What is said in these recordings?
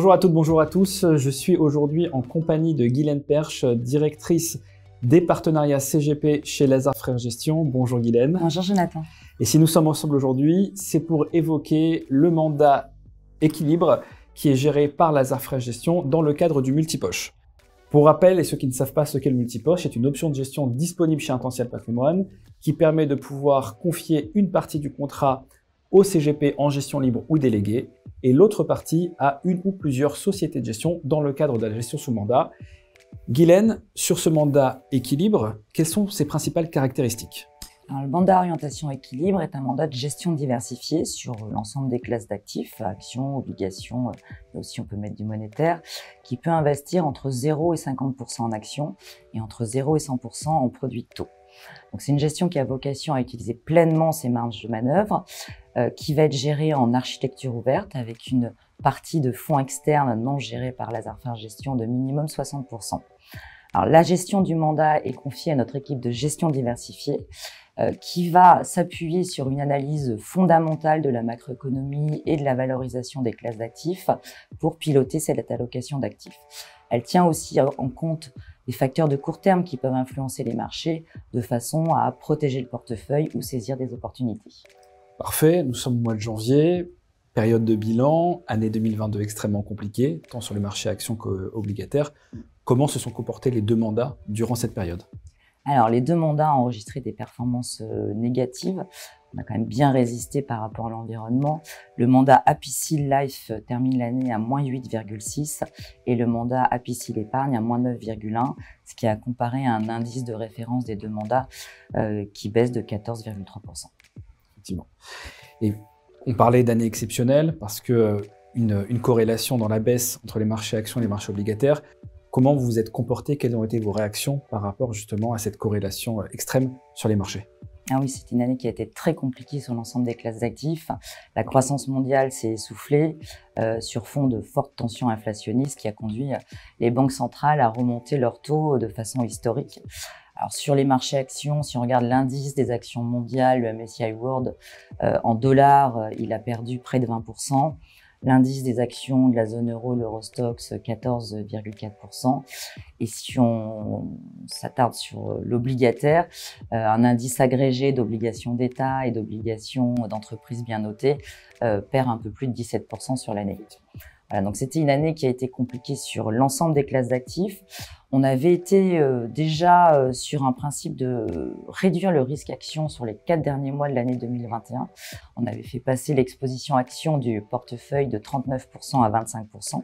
Bonjour à toutes, bonjour à tous. Je suis aujourd'hui en compagnie de Guylaine Perche, directrice des partenariats CGP chez Lazard Frères Gestion. Bonjour Guylaine. Bonjour Jonathan. Et si nous sommes ensemble aujourd'hui, c'est pour évoquer le mandat équilibre qui est géré par Lazard Frères Gestion dans le cadre du multipoche. Pour rappel, et ceux qui ne savent pas ce qu'est le multipoche, c'est une option de gestion disponible chez Intentiel Patrimoine qui permet de pouvoir confier une partie du contrat au CGP en gestion libre ou déléguée et l'autre partie à une ou plusieurs sociétés de gestion dans le cadre de la gestion sous mandat. Guylaine, sur ce mandat équilibre, quelles sont ses principales caractéristiques ? Alors, le mandat orientation équilibre est un mandat de gestion diversifiée sur l'ensemble des classes d'actifs, actions, obligations, et aussi on peut mettre du monétaire, qui peut investir entre 0 et 50% en actions et entre 0 et 100% en produits de taux. Donc c'est une gestion qui a vocation à utiliser pleinement ses marges de manœuvre, qui va être gérée en architecture ouverte avec une partie de fonds externes non gérés par Lazard Frères Gestion de minimum 60%. Alors la gestion du mandat est confiée à notre équipe de gestion diversifiée qui va s'appuyer sur une analyse fondamentale de la macroéconomie et de la valorisation des classes d'actifs pour piloter cette allocation d'actifs. Elle tient aussi en compte des facteurs de court terme qui peuvent influencer les marchés de façon à protéger le portefeuille ou saisir des opportunités. Parfait, nous sommes au mois de janvier, période de bilan, année 2022 extrêmement compliquée, tant sur les marchés actions qu'obligataires. Comment se sont comportés les deux mandats durant cette période ? Alors, les deux mandats ont enregistré des performances négatives. On a quand même bien résisté par rapport à l'environnement. Le mandat Apicil Life termine l'année à moins 8,6 et le mandat Apicil Épargne à moins 9,1, ce qui a comparé à un indice de référence des deux mandats qui baisse de 14,3%. Effectivement. Et on parlait d'année exceptionnelle parce que une corrélation dans la baisse entre les marchés actions et les marchés obligataires. Comment vous vous êtes comporté? Quelles ont été vos réactions par rapport justement à cette corrélation extrême sur les marchés? Ah oui, c'est une année qui a été très compliquée sur l'ensemble des classes d'actifs. La croissance mondiale s'est essoufflée sur fond de fortes tensions inflationnistes qui a conduit les banques centrales à remonter leurs taux de façon historique. Alors sur les marchés actions, si on regarde l'indice des actions mondiales, le MSCI World, en dollars, il a perdu près de 20%. L'indice des actions de la zone euro, l'Eurostoxx, 14,4%. Et si on s'attarde sur l'obligataire, un indice agrégé d'obligations d'État et d'obligations d'entreprises bien notées perd un peu plus de 17% sur l'année. Voilà, donc c'était une année qui a été compliquée sur l'ensemble des classes d'actifs. On avait été déjà sur un principe de réduire le risque action sur les 4 derniers mois de l'année 2021. On avait fait passer l'exposition action du portefeuille de 39% à 25%.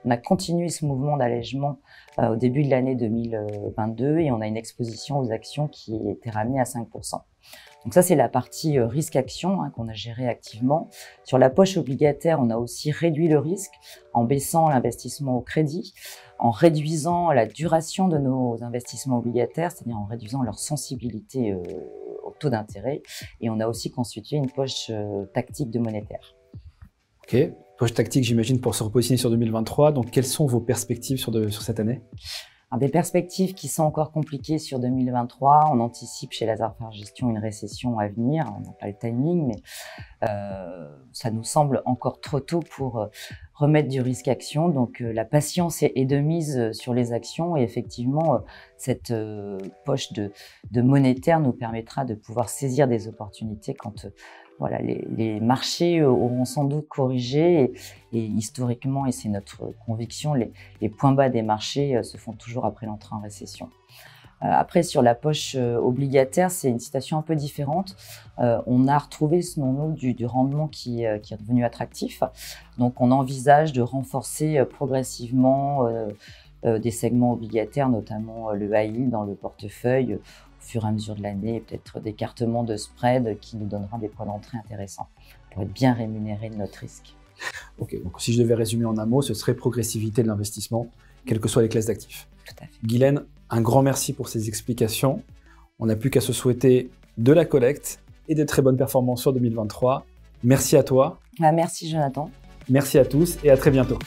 On a continué ce mouvement d'allègement au début de l'année 2022 et on a une exposition aux actions qui était ramenée à 5%. Donc ça, c'est la partie risque-action qu'on a gérée activement. Sur la poche obligataire, on a aussi réduit le risque en baissant l'investissement au crédit, en réduisant la duration de nos investissements obligataires, c'est-à-dire en réduisant leur sensibilité au taux d'intérêt. Et on a aussi constitué une poche tactique de monétaire. Ok, poche tactique, j'imagine, pour se repositionner sur 2023. Donc, quelles sont vos perspectives sur cette année ? Alors, des perspectives qui sont encore compliquées sur 2023. On anticipe chez Lazard Frères Gestion une récession à venir. On n'a pas le timing, mais ça nous semble encore trop tôt pour remettre du risque action. Donc la patience est de mise sur les actions et effectivement cette poche de monétaire nous permettra de pouvoir saisir des opportunités quand voilà, les marchés auront sans doute corrigé et historiquement, et c'est notre conviction, les points bas des marchés se font toujours après l'entrée en récession. Après, sur la poche obligataire, c'est une situation un peu différente. On a retrouvé, selon nous, du rendement qui est devenu attractif. Donc, on envisage de renforcer progressivement des segments obligataires, notamment le high yield dans le portefeuille, au fur et à mesure de l'année, et peut-être d'écartement de spread qui nous donnera des points d'entrée intéressants pour être bien rémunérés de notre risque. Ok, donc si je devais résumer en un mot, ce serait progressivité de l'investissement, quelles que soient les classes d'actifs. Tout à fait. Guylaine, un grand merci pour ces explications. On n'a plus qu'à se souhaiter de la collecte et de très bonnes performances sur 2023. Merci à toi. Merci Jonathan. Merci à tous et à très bientôt.